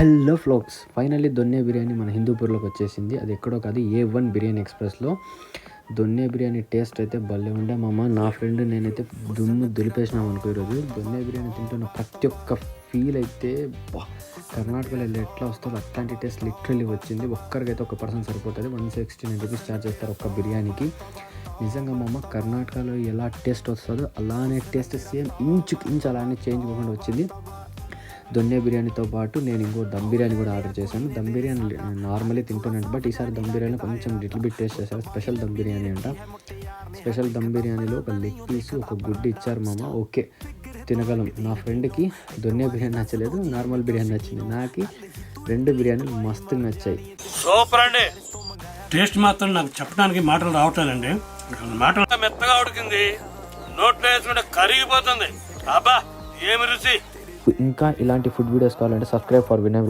Hello ఫ్లోక్స్, finally దొన్నె బిర్యానీ మన హిందూపూర్లోకి వచ్చేసింది. అది ఎక్కడో కాదు, A1 బిర్యానీ ఎక్స్ప్రెస్లో. దొన్నె బిర్యానీ టేస్ట్ అయితే భలే ఉండే మామ. నా ఫ్రెండ్ నేనైతే దుమ్ము దులిపేసినాం అనుకో. ఈరోజు దొన్నె బిర్యానీ తింటున్న ప్రతి ఒక్క ఫీల్ అయితే కర్ణాటకలో వెళ్ళి ఎట్లా వస్తుందో అట్లాంటి టేస్ట్ లిటరల్లీ వచ్చింది. ఒక్కరికైతే ఒక పర్సన్ సరిపోతుంది. 169 రూపీస్ ఛార్జ్ చేస్తారు ఒక్క బిర్యానీకి. నిజంగా మామ, కర్ణాటకలో ఎలా టేస్ట్ వస్తుందో అలానే టేస్ట్ సేమ్ ఇంచుకి ఇంచు అలానే చేంజ్ కాకుండా వచ్చింది. దొన్నె బిర్యానీతో పాటు నేను ఇంకో దమ్ బిర్యానీ కూడా ఆర్డర్ చేశాను. దమ్ బిర్యానీ నార్మలీ తింటున్నాను, బట్ ఈసారి దమ్ బిర్యానీ కొంచెం లిటిల్ బిట్ టేస్ట్ చేశారు. స్పెషల్ దమ్ బిర్యానీ అంట. స్పెషల్ దమ్ బిర్యానీలో ఒక లెగ్ పీసు, ఒక గుడ్డు ఇచ్చారు మామ. ఓకే, తినగలం. నా ఫ్రెండ్కి దొన్నె బిర్యానీ నచ్చలేదు, నార్మల్ బిర్యానీ నచ్చింది. నాకు రెండు బిర్యానీలు మస్తు నచ్చాయి. సూపర్ అండి. టేస్ట్ మాత్రం నాకు చెప్పడానికి మాటలు రావట్లేదండి. మాటలు మెత్తగా ఉడికింది, నోట్లో వేసుకుంటే కరిగిపోతుంది. అబ్బా ఏమి రుచి. ఇంకా ఇలాంటి ఫుడ్ వీడియోస్ కావాలంటే సబ్స్క్రైబ్ ఫర్ వినయ్ వ్లాగ్స్.